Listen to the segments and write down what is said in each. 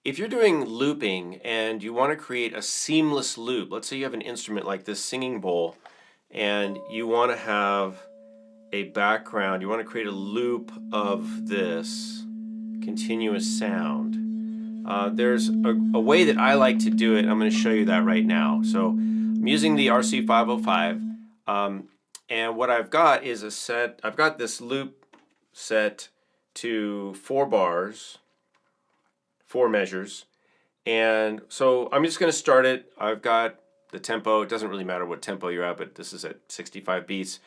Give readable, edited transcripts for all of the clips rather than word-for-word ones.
If you're doing looping and you want to create a seamless loop, let's say you have an instrument like this singing bowl and you want to have a background, you want to create a loop of this continuous sound. There's a way that I like to do it. I'm going to show you that right now. So I'm using the RC-505 and what I've got is I've got this loop set to 4 bars, 4 measures, and so I'm just going to start it. I've got the tempo. It doesn't really matter what tempo you're at, but this is at 65 beats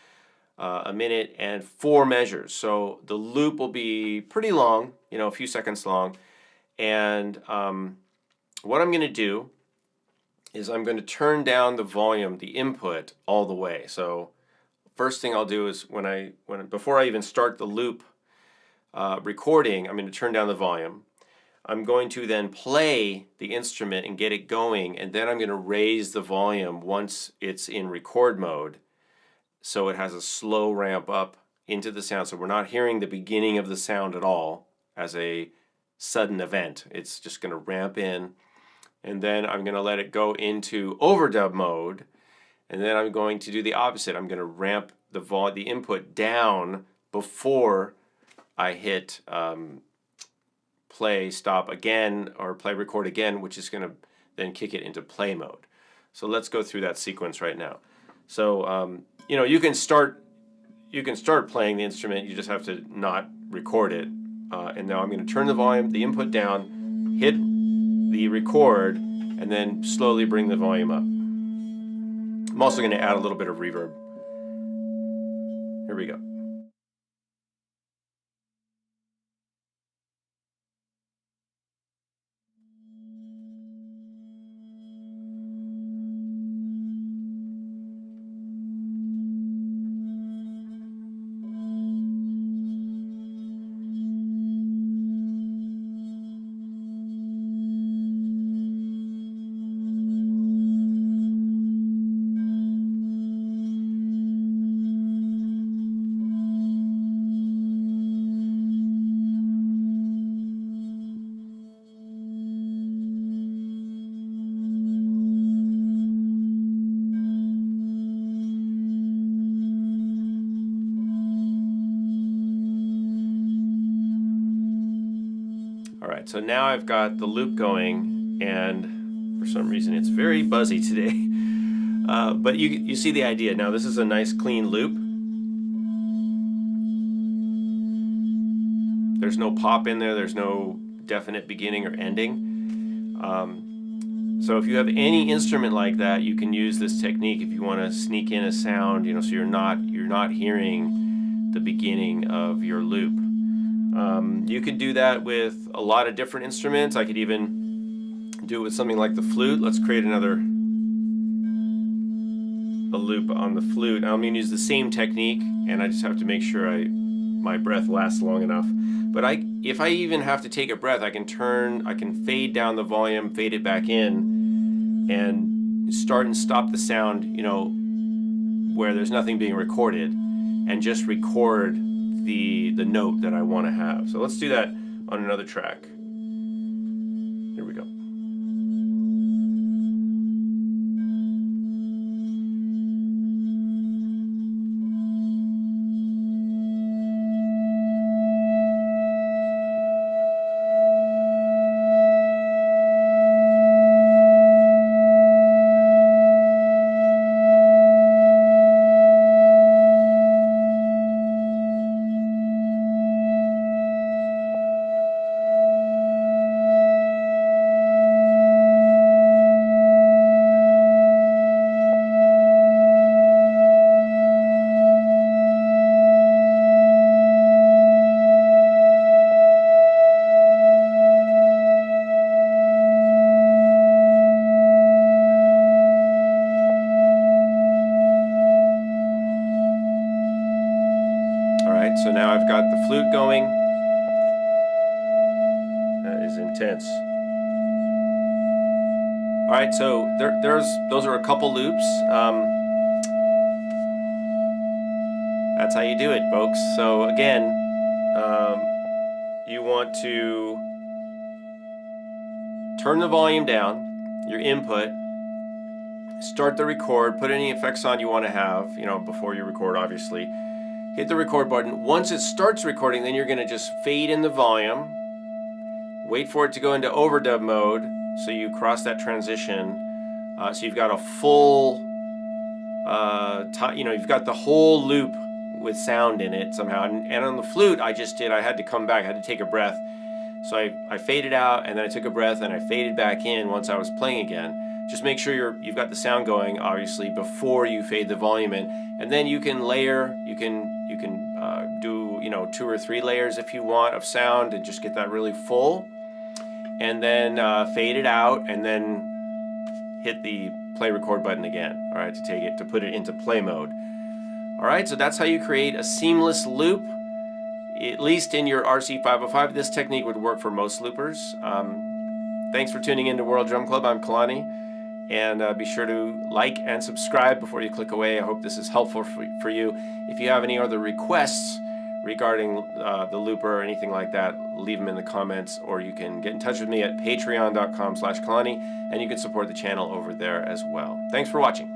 a minute and 4 measures. So the loop will be pretty long, you know, a few seconds long. And what I'm going to do is I'm going to turn down the volume, the input, all the way. So first thing I'll do is before I even start the loop recording, I'm going to turn down the volume. I'm going to then play the instrument and get it going, and then I'm going to raise the volume once it's in record mode, so it has a slow ramp up into the sound. So we're not hearing the beginning of the sound at all as a sudden event. It's just going to ramp in, and then I'm going to let it go into overdub mode, and then I'm going to do the opposite. I'm going to ramp the input down before I hit play, stop again, or play, record again, which is going to then kick it into play mode. So let's go through that sequence right now. So you know, you can start playing the instrument. You just have to not record it. And now I'm going to turn the volume, the input down, hit the record, and then slowly bring the volume up. I'm also going to add a little bit of reverb. Here we go. Alright, so now I've got the loop going, and for some reason it's very buzzy today. But you see the idea. Now this is a nice clean loop. There's no pop in there, there's no definite beginning or ending. So if you have any instrument like that, you can use this technique if you want to sneak in a sound, you know, so you're not hearing the beginning of your loop. You could do that with a lot of different instruments. I could even do it with something like the flute. Let's create a loop on the flute. I'm going to use the same technique, and I just have to make sure my breath lasts long enough. But if I even have to take a breath, I can fade down the volume, fade it back in, and start and stop the sound, you know, where there's nothing being recorded, and just record the note that I want to have. So let's do that on another track. Here we go. So now I've got the flute going. That is intense. All right, so those are a couple loops. That's how you do it, folks. So again, you want to turn the volume down, your input, start the record, put any effects on you want to have, you know, before you record, obviously. Hit the record button. Once it starts recording, then you're going to just fade in the volume, wait for it to go into overdub mode, so you cross that transition. So you've got a full, you know, you've got the whole loop with sound in it somehow. And on the flute, I had to come back, I had to take a breath. So I faded out, and then I took a breath, and I faded back in once I was playing again. Just make sure you've got the sound going, obviously, before you fade the volume in, and then you can layer. You can do, you know, 2 or 3 layers if you want of sound, and just get that really full, and then fade it out, and then hit the play record button again. All right, to put it into play mode. All right, so that's how you create a seamless loop. At least in your RC-505, this technique would work for most loopers. Thanks for tuning in to World Drum Club. I'm Kalani. And be sure to like and subscribe before you click away. I hope this is helpful for you. If you have any other requests regarding the looper or anything like that, leave them in the comments, or you can get in touch with me at patreon.com/Kalani, and you can support the channel over there as well. Thanks for watching.